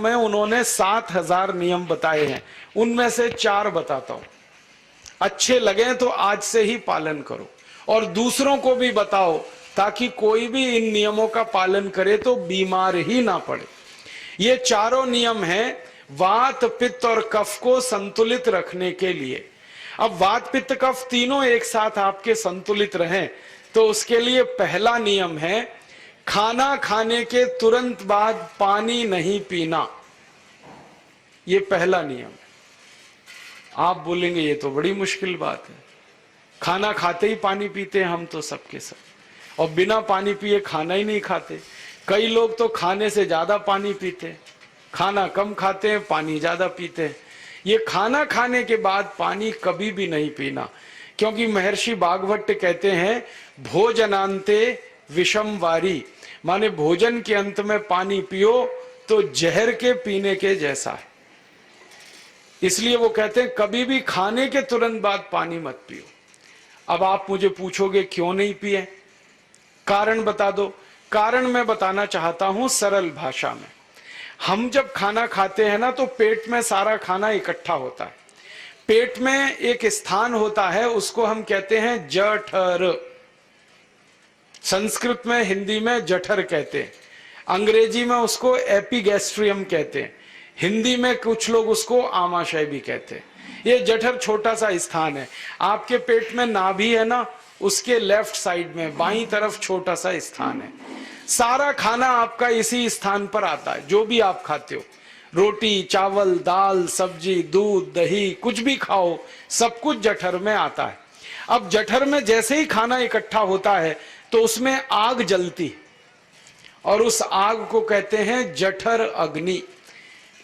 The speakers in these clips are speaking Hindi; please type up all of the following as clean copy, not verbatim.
में उन्होंने 7000 नियम बताए हैं, उनमें से 4 बताता हूं। अच्छे लगे तो आज से ही पालन करो और दूसरों को भी बताओ, ताकि कोई भी इन नियमों का पालन करे तो बीमार ही ना पड़े। ये चारों नियम हैं वात, पित्त और कफ को संतुलित रखने के लिए। अब वात, पित्त, कफ तीनों एक साथ आपके संतुलित रहें तो उसके लिए पहला नियम है खाना खाने के तुरंत बाद पानी नहीं पीना। ये पहला नियम है। आप बोलेंगे ये तो बड़ी मुश्किल बात है, खाना खाते ही पानी पीते हैं हम तो सबके सब, और बिना पानी पिए खाना ही नहीं खाते। कई लोग तो खाने से ज्यादा पानी पीते हैं, खाना कम खाते हैं, पानी ज्यादा पीते हैं। ये खाना खाने के बाद पानी कभी भी नहीं पीना, क्योंकि महर्षि भागवत कहते हैं भोजनांते विषम वारी, माने भोजन के अंत में पानी पियो तो जहर के पीने के जैसा है। इसलिए वो कहते हैं कभी भी खाने के तुरंत बाद पानी मत पियो। अब आप मुझे पूछोगे क्यों नहीं पिए, कारण बता दो। कारण मैं बताना चाहता हूं सरल भाषा में। हम जब खाना खाते हैं ना तो पेट में सारा खाना इकट्ठा होता है। पेट में एक स्थान होता है, उसको हम कहते हैं जठर। संस्कृत में, हिंदी में जठर कहते हैं, अंग्रेजी में उसको एपिगैस्ट्रियम कहते हैं, हिंदी में कुछ लोग उसको आमाशय भी कहते हैं। ये जठर छोटा सा स्थान है। आपके पेट में नाभि है ना, उसके लेफ्ट साइड में बाईं तरफ छोटा सा स्थान है। सारा खाना आपका इसी स्थान पर आता है। जो भी आप खाते हो, रोटी, चावल, दाल, सब्जी, दूध, दही, कुछ भी खाओ, सब कुछ जठर में आता है। अब जठर में जैसे ही खाना इकट्ठा होता है तो उसमें आग जलती, और उस आग को कहते हैं जठर अग्नि।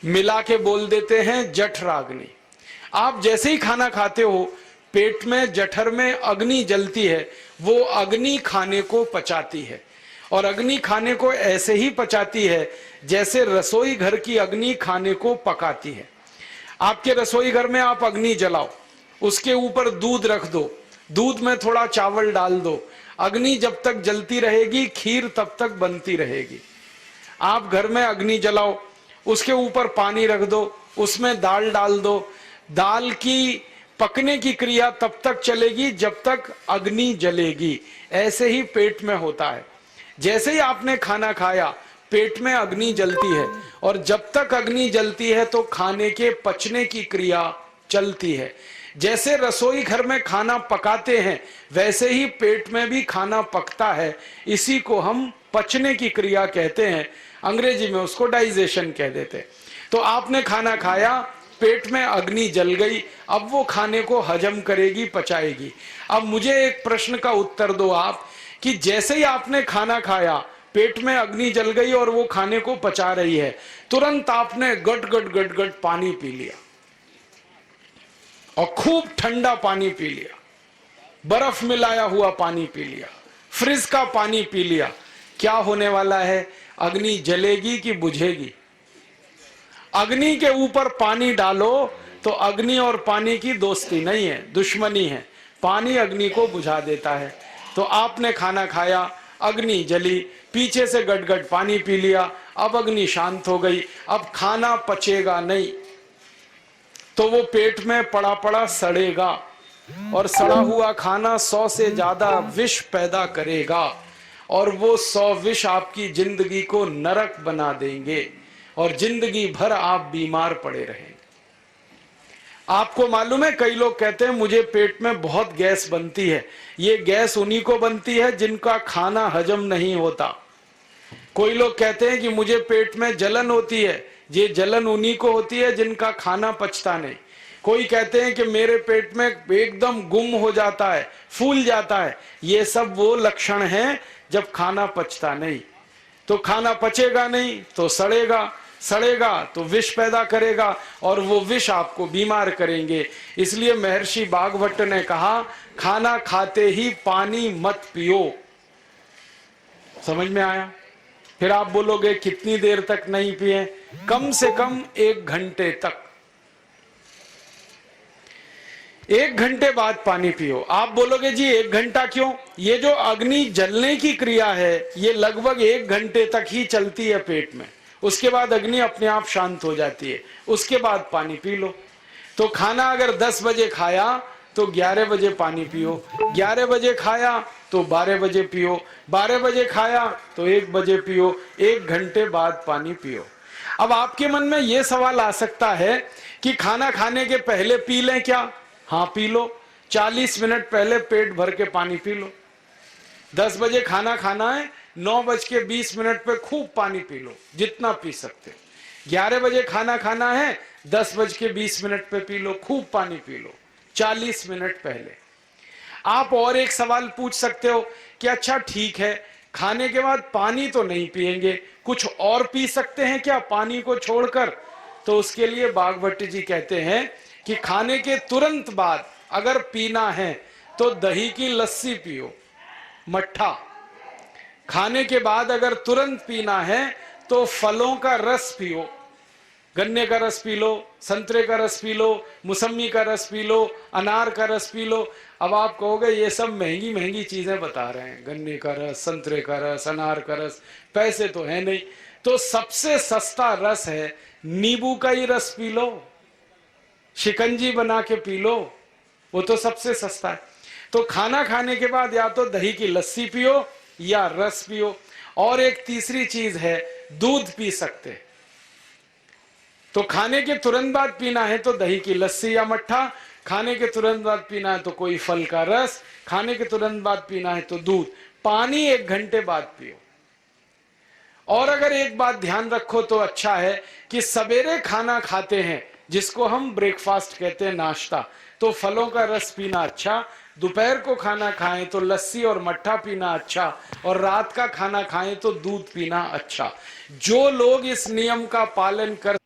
मिला के बोल देते हैं जठराग्नि। आप जैसे ही खाना खाते हो, पेट में जठर में अग्नि जलती है। वो अग्नि खाने को पचाती है, और अग्नि खाने को ऐसे ही पचाती है जैसे रसोई घर की अग्नि खाने को पकाती है। आपके रसोई घर में आप अग्नि जलाओ, उसके ऊपर दूध रख दो, दूध में थोड़ा चावल डाल दो, अग्नि जब तक जलती रहेगी खीर तब तक बनती रहेगी। आप घर में अग्नि जलाओ, उसके ऊपर पानी रख दो, उसमें दाल डाल दो, दाल की पकने की क्रिया तब तक चलेगी जब तक अग्नि जलेगी। ऐसे ही पेट में होता है। जैसे ही आपने खाना खाया, पेट में अग्नि जलती है, और जब तक अग्नि जलती है तो खाने के पचने की क्रिया चलती है। जैसे रसोई घर में खाना पकाते हैं, वैसे ही पेट में भी खाना पकता है। इसी को हम पचने की क्रिया कहते हैं, अंग्रेजी में उसको डाइजेशन कह देते हैं। तो आपने खाना खाया, पेट में अग्नि जल गई, अब वो खाने को हजम करेगी, पचाएगी। अब मुझे एक प्रश्न का उत्तर दो आप, कि जैसे ही आपने खाना खाया, पेट में अग्नि जल गई और वो खाने को पचा रही है, तुरंत आपने गट गट गट गट पानी पी लिया, और खूब ठंडा पानी पी लिया, बर्फ मिलाया हुआ पानी पी लिया, फ्रिज का पानी पी लिया। क्या होने वाला है? अग्नि जलेगी कि बुझेगी? अग्नि के ऊपर पानी डालो तो अग्नि और पानी की दोस्ती नहीं है, दुश्मनी है। पानी अग्नि को बुझा देता है। तो आपने खाना खाया, अग्नि जली, पीछे से गटगट पानी पी लिया, अब अग्नि शांत हो गई, अब खाना पचेगा नहीं, तो वो पेट में पड़ा पड़ा सड़ेगा, और सड़ा हुआ खाना 100 से ज्यादा विष पैदा करेगा, और वो 100 विष आपकी जिंदगी को नरक बना देंगे, और जिंदगी भर आप बीमार पड़े रहेंगे। आपको मालूम है, कई लोग कहते हैं मुझे पेट में बहुत गैस बनती है। ये गैस उन्हीं को बनती है जिनका खाना हजम नहीं होता। कोई लोग कहते हैं कि मुझे पेट में जलन होती है, ये जलन उन्हीं को होती है जिनका खाना पचता नहीं। कोई कहते हैं कि मेरे पेट में एकदम गुम हो जाता है, फूल जाता है, ये सब वो लक्षण हैं जब खाना पचता नहीं। तो खाना पचेगा नहीं तो सड़ेगा, सड़ेगा तो विष पैदा करेगा, और वो विष आपको बीमार करेंगे। इसलिए महर्षि भागवत ने कहा खाना खाते ही पानी मत पियो। समझ में आया? फिर आप बोलोगे कितनी देर तक नहीं पिए? कम से कम 1 घंटे तक। 1 घंटे बाद पानी पियो। आप बोलोगे जी 1 घंटा क्यों? ये जो अग्नि जलने की क्रिया है ये लगभग 1 घंटे तक ही चलती है पेट में, उसके बाद अग्नि अपने आप शांत हो जाती है, उसके बाद पानी पी लो। तो खाना अगर 10 बजे खाया तो 11 बजे पानी पियो, 11 बजे खाया तो 12 बजे पियो, 12 बजे खाया तो 1 बजे पियो, 1 घंटे बाद पानी पियो। अब आपके मन में यह सवाल आ सकता है कि खाना खाने के पहले पी लें क्या? हाँ पी लो, 40 मिनट पहले पेट भर के पानी पी लो। 10 बजे खाना खाना है, 9:20 पे खूब पानी पी लो, जितना पी सकते। 11 बजे खाना खाना है, 10:20 पे पी लो, खूब पानी पी लो, 40 मिनट पहले। आप और एक सवाल पूछ सकते हो कि अच्छा ठीक है, खाने के बाद पानी तो नहीं पिएंगे, कुछ और पी सकते हैं क्या पानी को छोड़कर? तो उसके लिए बागभट्ट जी कहते हैं कि खाने के तुरंत बाद अगर पीना है तो दही की लस्सी पियो, मट्ठा। खाने के बाद अगर तुरंत पीना है तो फलों का रस पियो, गन्ने का रस पी लो, संतरे का रस पी लो, मौसमी का रस पी लो, अनार का रस पी लो। अब आप कहोगे ये सब महंगी महंगी चीजें बता रहे हैं, गन्ने का रस, संतरे का रस, अनार का रस, पैसे तो है नहीं। तो सबसे सस्ता रस है नींबू का ही रस पी लो, शिकंजी बना के पी लो, वो तो सबसे सस्ता है। तो खाना खाने के बाद या तो दही की लस्सी पियो या रस पियो। और एक तीसरी चीज है, दूध पी सकते हैं। तो खाने के तुरंत बाद पीना है तो दही की लस्सी या मट्ठा, खाने के तुरंत बाद पीना है तो कोई फल का रस, खाने के तुरंत बाद पीना है तो दूध। पानी 1 घंटे बाद पियो। और अगर एक बात ध्यान रखो तो अच्छा है कि सवेरे खाना खाते हैं जिसको हम ब्रेकफास्ट कहते हैं, नाश्ता, तो फलों का रस पीना अच्छा। दोपहर को खाना खाएं तो लस्सी और मट्ठा पीना अच्छा, और रात का खाना खाएं तो दूध पीना अच्छा। जो लोग इस नियम का पालन कर